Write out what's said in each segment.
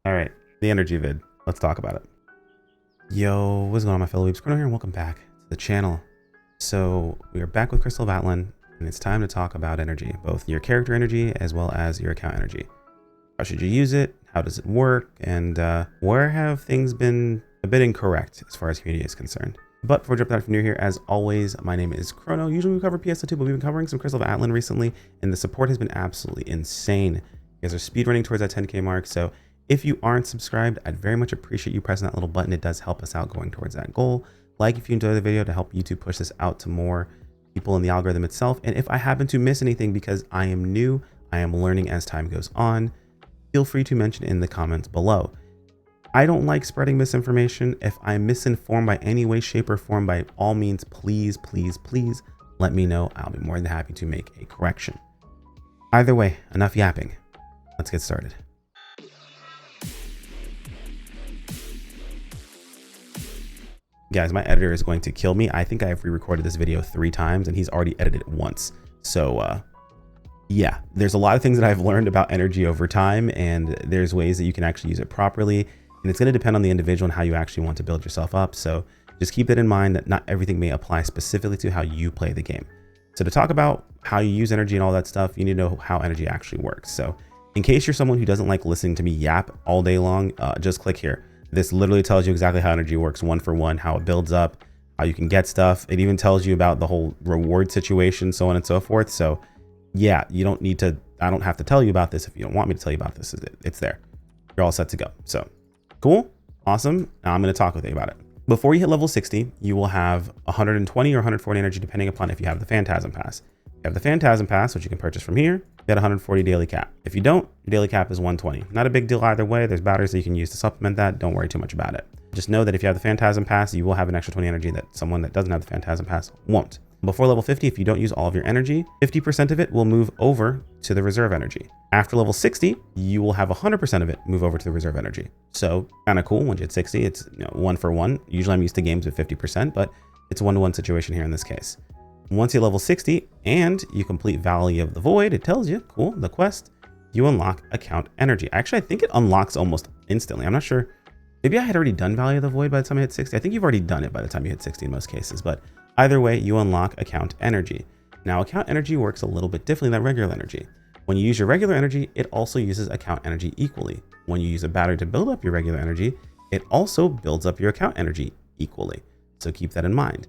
All right, the energy vid. Let's talk about it. Yo, what's going on, my fellow weebs? Chrono here, and welcome back to the channel. So we are back with Crystal of Atlan, and it's time to talk about energy, both your character energy as well as your account energy. How should you use it? How does it work? And where have things been a bit incorrect as far as community is concerned? But before jumping out from here, as always, my name is Chrono. Usually we cover PS2, but we've been covering some Crystal of Atlan recently, and the support has been absolutely insane. You guys are speedrunning towards that 10K mark, so if you aren't subscribed, I'd very much appreciate you pressing that little button. It does help us out going towards that goal. Like if you enjoy the video to help YouTube push this out to more people in the algorithm itself. And if I happen to miss anything because I am new, I am learning as time goes on, feel free to mention in the comments below. I don't like spreading misinformation. If I'm misinformed by any way, shape, or form, by all means, please, please, please let me know. I'll be more than happy to make a correction. Either way, enough yapping. Let's get started. Guys, my editor is going to kill me. I think I have re-recorded this video 3 times and he's already edited it once. So yeah, there's a lot of things that I've learned about energy over time, and there's ways that you can actually use it properly. And it's going to depend on the individual and how you actually want to build yourself up. So just keep that in mind, that not everything may apply specifically to how you play the game. So to talk about how you use energy and all that stuff, you need to know how energy actually works. So in case you're someone who doesn't like listening to me yap all day long, just click here. This literally tells you exactly how energy works one for one, how it builds up, how you can get stuff. It even tells you about the whole reward situation, so on and so forth. So yeah, you don't need to, I don't have to tell you about this if you don't want me to tell you about this. It's there. You're all set to go. So cool. Awesome. Now I'm going to talk with you about it. Before you hit level 60, you will have 120 or 140 energy, depending upon if you have the Phantasm Pass. You have the Phantasm Pass, which you can purchase from here. You get 140 daily cap. If you don't, your daily cap is 120. Not a big deal either way. There's batteries that you can use to supplement that. Don't worry too much about it. Just know that if you have the Phantasm Pass, you will have an extra 20 energy that someone that doesn't have the Phantasm Pass won't. Before level 50, if you don't use all of your energy, 50% of it will move over to the reserve energy. After level 60, you will have 100% of it move over to the reserve energy. So kind of cool. Once you hit 60, it's 1 for 1. Usually I'm used to games with 50%, but it's a 1-to-1 situation here in this case. Once you level 60 and you complete Valley of the Void, it tells you, cool, the quest, you unlock account energy. Actually, I think it unlocks almost instantly. I'm not sure. Maybe I had already done Valley of the Void by the time I hit 60. I think you've already done it by the time you hit 60 in most cases, but either way, you unlock account energy. Now, account energy works a little bit differently than regular energy. When you use your regular energy, it also uses account energy equally. When you use a battery to build up your regular energy, it also builds up your account energy equally. So keep that in mind.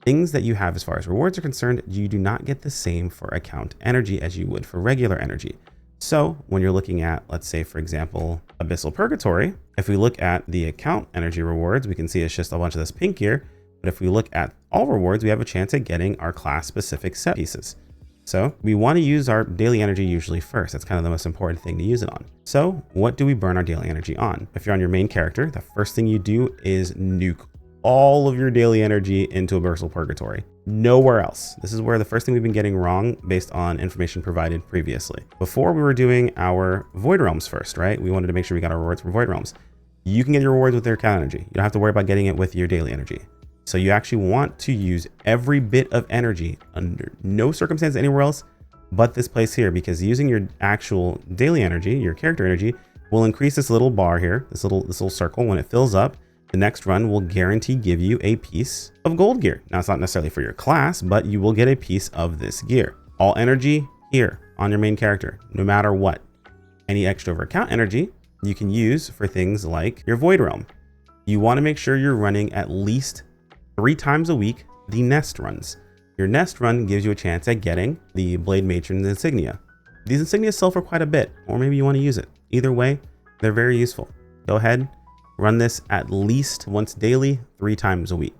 Things that you have as far as rewards are concerned, you do not get the same for account energy as you would for regular energy. So when you're looking at, let's say, for example, Abyssal Purgatory, if we look at the account energy rewards, we can see it's just a bunch of this pink here. But if we look at all rewards, we have a chance at getting our class specific set pieces. So we want to use our daily energy usually first. That's kind of the most important thing to use it on. So what do we burn our daily energy on? If you're on your main character, the first thing you do is nuke all of your daily energy into Abyssal Purgatory. Nowhere else. This is where the first thing we've been getting wrong based on information provided previously. Before we were doing our Void Realms first, right? We wanted to make sure we got our rewards from Void Realms. You can get your rewards with your account energy. You don't have to worry about getting it with your daily energy. So you actually want to use every bit of energy under no circumstance anywhere else but this place here, because using your actual daily energy, your character energy, will increase this little bar here, this little circle. When it fills up, the next run will guarantee give you a piece of gold gear. Now, it's not necessarily for your class, but you will get a piece of this gear. All energy here on your main character, no matter what. Any extra over account energy you can use for things like your Void Realm. You want to make sure you're running at least 3 times a week the nest runs. Your nest run gives you a chance at getting the Blade Matron's insignia. These insignias sell for quite a bit, or maybe you want to use it. Either way, they're very useful. Go ahead, run this at least once daily, 3 times a week.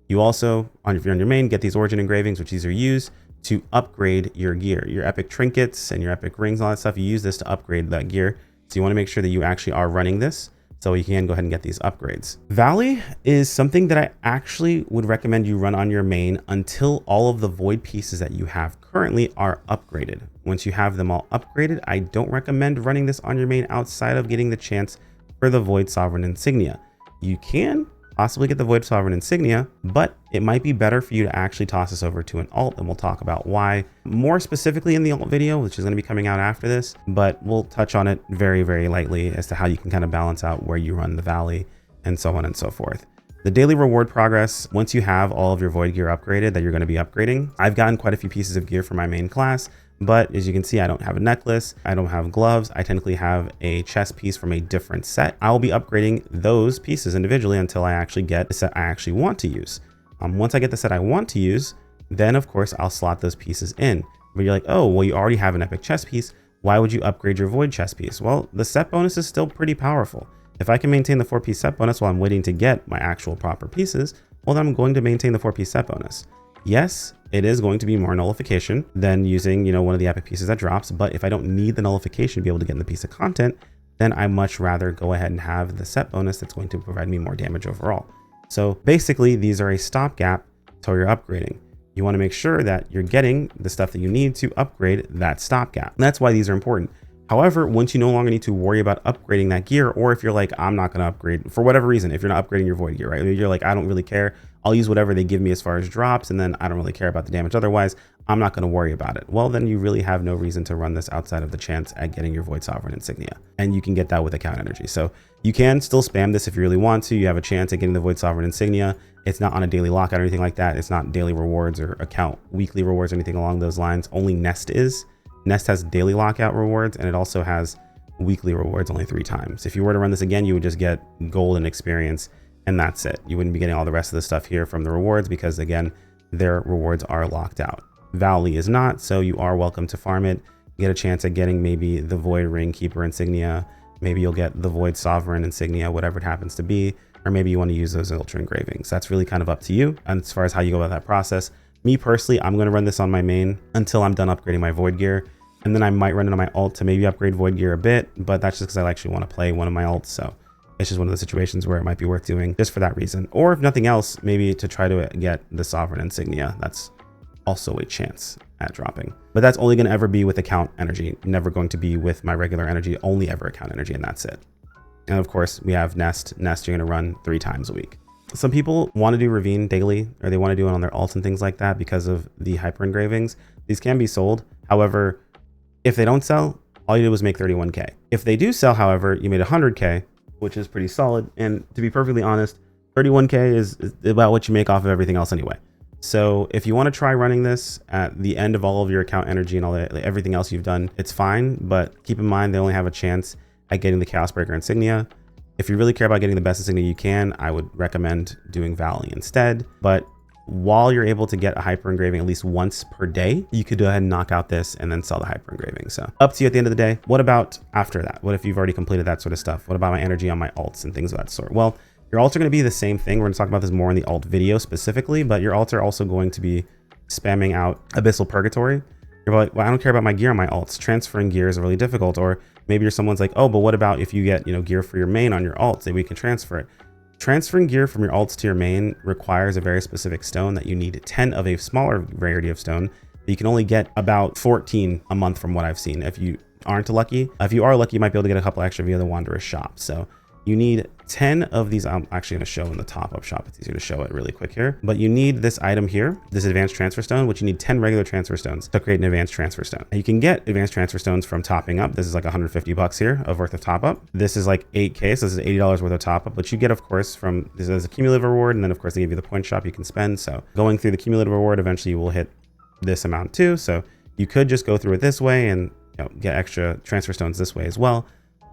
You also, if you're on your main, get these origin engravings, which these are used to upgrade your gear, your epic trinkets and your epic rings, and all that stuff. You use this to upgrade that gear. So you want to make sure that you actually are running this, so you can go ahead and get these upgrades. Valley is something that I actually would recommend you run on your main until all of the void pieces that you have currently are upgraded. Once you have them all upgraded, I don't recommend running this on your main outside of getting the chance for the Void Sovereign insignia. You can possibly get the Void Sovereign insignia, but it might be better for you to actually toss this over to an alt, and we'll talk about why more specifically in the alt video, which is going to be coming out after this, but we'll touch on it very, very lightly as to how you can kind of balance out where you run the Valley and so on and so forth. The daily reward progress, once you have all of your void gear upgraded that you're going to be upgrading, I've gotten quite a few pieces of gear for my main class, but as you can see, I don't have a necklace, I don't have gloves, I technically have a chest piece from a different set. I will be upgrading those pieces individually until I actually get the set I actually want to use. Once I get the set I want to use, then of course I'll slot those pieces in. But you're like, oh, well, you already have an epic chest piece, why would you upgrade your void chest piece? Well, the set bonus is still pretty powerful. If I can maintain the 4-piece set bonus while I'm waiting to get my actual proper pieces, well, then I'm going to maintain the 4-piece set bonus. Yes, it is going to be more nullification than using, you know, one of the epic pieces that drops, but if I don't need the nullification to be able to get in the piece of content, then I much rather go ahead and have the set bonus that's going to provide me more damage overall. So basically, these are a stopgap till you're upgrading. You want to make sure that you're getting the stuff that you need to upgrade that stopgap. That's why these are important. However, once you no longer need to worry about upgrading that gear, or if you're like, I'm not going to upgrade for whatever reason, if you're not upgrading your void gear, right? You're like, I don't really care. I'll use whatever they give me as far as drops, and then I don't really care about the damage otherwise. I'm not going to worry about it. Well, then you really have no reason to run this outside of the chance at getting your Void Sovereign insignia. And you can get that with account energy. So you can still spam this if you really want to. You have a chance at getting the Void Sovereign insignia. It's not on a daily lockout or anything like that. It's not daily rewards or account weekly rewards or anything along those lines. Only Nest is. Nest has daily lockout rewards, and it also has weekly rewards only 3 times. If you were to run this again, you would just get gold and experience, and that's it. You wouldn't be getting all the rest of the stuff here from the rewards because, again, their rewards are locked out. Valley is not, so you are welcome to farm it. You get a chance at getting maybe the Void Ring Keeper insignia. Maybe you'll get the Void Sovereign insignia, whatever it happens to be, or maybe you want to use those Ultra engravings. That's really kind of up to you. And as far as how you go about that process, me personally, I'm going to run this on my main until I'm done upgrading my Void gear. And then I might run it on my alt to maybe upgrade Void gear a bit, but that's just because I actually want to play one of my alts. So it's just one of the situations where it might be worth doing just for that reason. Or if nothing else, maybe to try to get the Sovereign insignia. That's also a chance at dropping. But that's only going to ever be with account energy, never going to be with my regular energy, only ever account energy, and that's it. And of course, we have Nest. Nest you're going to run 3 times a week. Some people want to do Ravine daily, or they want to do it on their alts and things like that because of the hyper engravings. These can be sold. However, if they don't sell, all you did was make 31K. If they do sell, however, you made 100K, which is pretty solid. And to be perfectly honest, 31K is about what you make off of everything else anyway. So if you want to try running this at the end of all of your account energy and all that, everything else you've done, it's fine. But keep in mind, they only have a chance at getting the Chaos Breaker insignia. If you really care about getting the best insignia you can, I would recommend doing Valley instead. But while you're able to get a hyper engraving at least once per day, you could go ahead and knock out this and then sell the hyper engraving. So up to you at the end of the day. What about after that? What if you've already completed that sort of stuff? What about my energy on my alts and things of that sort? Well, your alts are going to be the same thing. We're going to talk about this more in the alt video specifically, but your alts are also going to be spamming out Abyssal Purgatory. You're like, well, I don't care about my gear on my alts. Transferring gear is really difficult. Or maybe you're someone's like, oh, but what about if you get, you know, gear for your main on your alts? Maybe we can transfer it. Transferring gear from your alts to your main requires a very specific stone that you need 10 of a smaller rarity of stone that you can only get about 14 a month from what I've seen. If you aren't lucky, if you are lucky, you might be able to get a couple extra via the Wanderer's shop. So you need 10 of these. I'm actually going to show in the top-up shop. It's easier to show it really quick here. But you need this item here, this advanced transfer stone, which you need 10 regular transfer stones to create an advanced transfer stone. And you can get advanced transfer stones from topping up. This is like 150 bucks here of worth of top up. This is like 8K. So this is $80 worth of top up, but you get, of course, from this is a cumulative reward. And then of course they give you the point shop you can spend. So going through the cumulative reward, eventually you will hit this amount too. So you could just go through it this way and, you know, get extra transfer stones this way as well.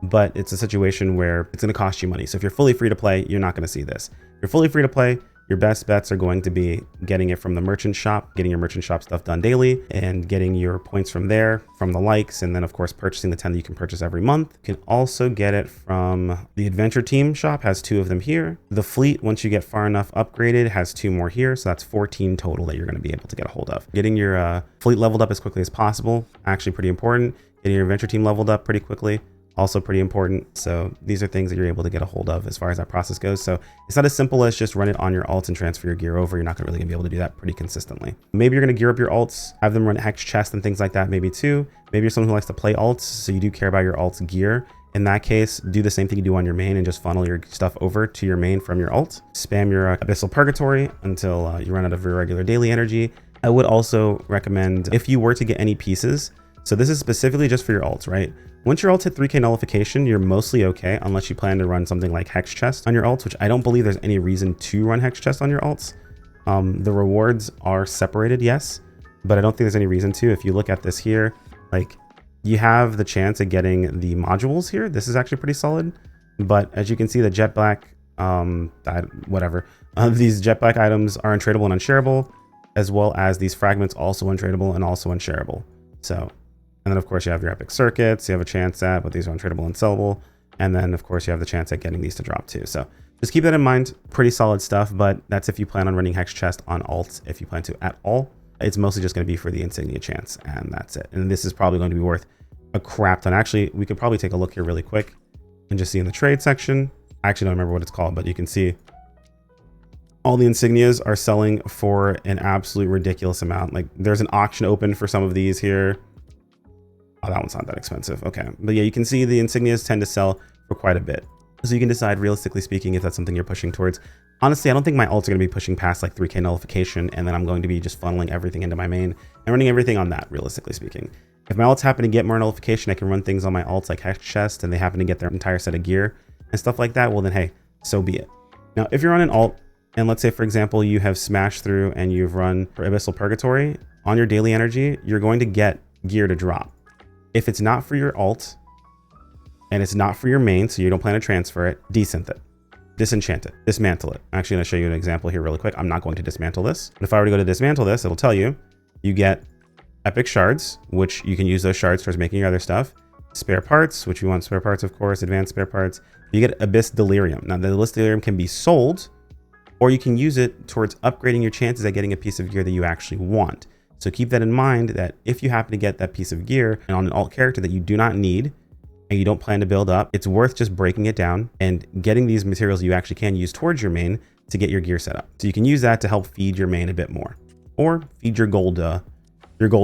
But it's a situation where it's going to cost you money. So if you're fully free to play, you're not going to see this. If you're fully free to play, your best bets are going to be getting it from the merchant shop, getting your merchant shop stuff done daily, and getting your points from there, from the likes, and then of course purchasing the 10 that you can purchase every month. You can also get it from the adventure team shop, has 2 of them here. The fleet, once you get far enough upgraded, has 2 more here. So that's 14 total that you're going to be able to get a hold of. Getting your fleet leveled up as quickly as possible, actually pretty important. Getting your adventure team leveled up pretty quickly, also pretty important. So these are things that you're able to get a hold of as far as that process goes. So it's not as simple as just run it on your alts and transfer your gear over. You're not really gonna be able to do that pretty consistently. Maybe you're gonna gear up your alts, have them run hex chest and things like that maybe too. Maybe you're someone who likes to play alts, so you do care about your alts gear In that case, do the same thing you do on your main and just funnel your stuff over to your main from your alt. Spam your Abyssal Purgatory until you run out of your regular daily energy. I would also recommend, if you were to get any pieces, so this is specifically just for your alts, right? Once your alts hit 3k nullification, you're mostly okay, unless you plan to run something like Hex Chest on your alts, which I don't believe there's any reason to run Hex Chest on your alts. The rewards are separated, yes, but I don't think there's any reason to. If you look at this here, like, you have the chance of getting the modules here. This is actually pretty solid, but as you can see, the jet black, these jet black items are untradeable and unshareable, as well as these fragments also untradeable and also unshareable. So, and then of course you have your epic circuits, you have a chance at, but these are untradeable and sellable. And then of course you have the chance at getting these to drop too. So just keep that in mind. Pretty solid stuff, but that's if you plan on running Hex Chest on alts. If you plan to at all, it's mostly just going to be for the insignia chance, and that's it. And this is probably going to be worth a crap ton. Actually, we could probably take a look here really quick and just see in the trade section. I actually don't remember what it's called, but you can see all the insignias are selling for an absolute ridiculous amount. Like, there's an auction open for some of these here. Oh, that one's not that expensive. Okay. But yeah, you can see the insignias tend to sell for quite a bit. So you can decide, realistically speaking, if that's something you're pushing towards. Honestly, I don't think my alts are going to be pushing past like 3k nullification, and then I'm going to be just funneling everything into my main and running everything on that, realistically speaking. If my alts happen to get more nullification, I can run things on my alts like Hex Chest, and they happen to get their entire set of gear and stuff like that, well then, hey, so be it. Now, if you're on an alt, and let's say, for example, you have smashed through and you've run for Abyssal Purgatory, on your daily energy, you're going to get gear to drop. If it's not for your alt, and it's not for your main, so you don't plan to transfer it, desynth it. Disenchant it, dismantle it. I'm actually going to show you an example here really quick. I'm not going to dismantle this. But if I were to go to dismantle this, it'll tell you, you get epic shards, which you can use those shards towards making your other stuff. Spare parts, which you want spare parts, of course, advanced spare parts. You get Abyss Delirium. Now, the Abyss Delirium can be sold, or you can use it towards upgrading your chances at getting a piece of gear that you actually want. So keep that in mind, that if you happen to get that piece of gear and on an alt character that you do not need, and you don't plan to build up, it's worth just breaking it down and getting these materials you actually can use towards your main to get your gear set up. So you can use that to help feed your main a bit more, or feed your gold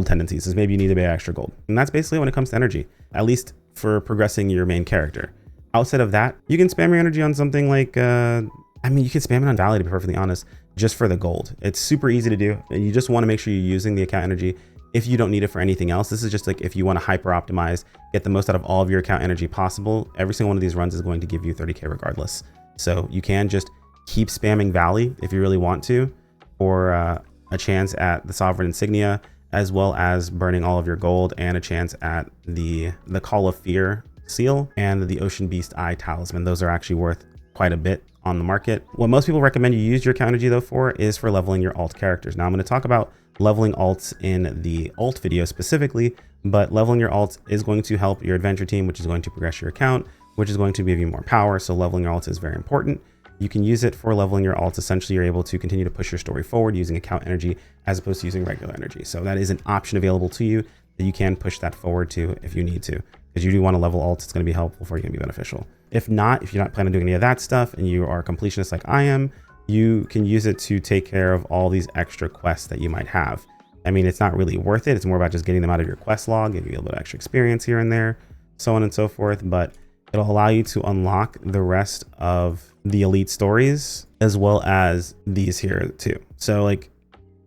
tendencies, as maybe you need a bit extra gold. And that's basically when it comes to energy, at least for progressing your main character. Outside of that, you can spam your energy on something like, I mean, you can spam it on Valley, to be perfectly honest, just for the gold. It's super easy to do. You just want to make sure you're using the account energy. If you don't need it for anything else, this is just like if you want to hyper optimize, get the most out of all of your account energy possible. Every single one of these runs is going to give you 30k regardless. So you can just keep spamming Valley if you really want to, for a chance at the Sovereign Insignia, as well as burning all of your gold and a chance at the Call of Fear seal and the Ocean Beast Eye Talisman. Those are actually worth quite a bit on the market. What most people recommend you use your account energy though for is for leveling your alt characters. Now I'm going to talk about leveling alts in the alt video specifically, but leveling your alts is going to help your adventure team, which is going to progress your account, which is going to give you more power. So leveling your alts is very important. You can use it for leveling your alts. Essentially, you're able to continue to push your story forward using account energy as opposed to using regular energy. So that is an option available to you that you can push that forward to if you need to, because you do want to level alts. It's going to be helpful for you and be beneficial. If not, if you're not planning on doing any of that stuff and you are a completionist like I am, you can use it to take care of all these extra quests that you might have. I mean, it's not really worth it. It's more about just getting them out of your quest log, give you a little bit of extra experience here and there, so on and so forth. But it'll allow you to unlock the rest of the elite stories, as well as these here too. So like,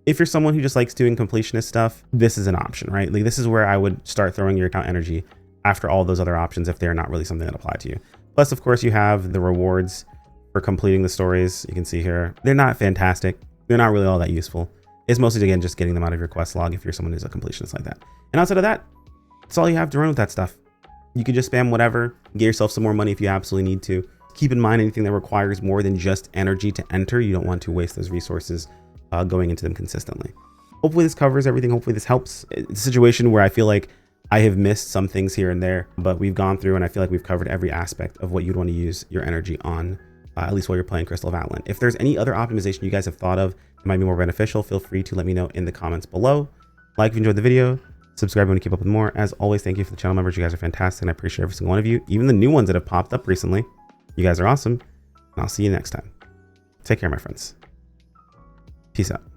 if you're someone who just likes doing completionist stuff, this is an option, right? Like, this is where I would start throwing your account energy after all those other options if they're not really something that apply to you. Plus, of course, you have the rewards for completing the stories. You can see here, they're not fantastic. They're not really all that useful. It's mostly, again, just getting them out of your quest log if you're someone who's a completionist like that. And outside of that, that's all you have to run with that stuff. You can just spam whatever, get yourself some more money if you absolutely need to. Keep in mind, anything that requires more than just energy to enter, you don't want to waste those resources going into them consistently. Hopefully this covers everything. Hopefully this helps. It's a situation where I feel like I have missed some things here and there, but we've gone through and I feel like we've covered every aspect of what you'd want to use your energy on, at least while you're playing Crystal of Atlan. If there's any other optimization you guys have thought of that might be more beneficial, feel free to let me know in the comments below. Like if you enjoyed the video, subscribe if you want to keep up with more. As always, thank you for the channel members. You guys are fantastic and I appreciate every single one of you, even the new ones that have popped up recently. You guys are awesome, and I'll see you next time. Take care, my friends. Peace out.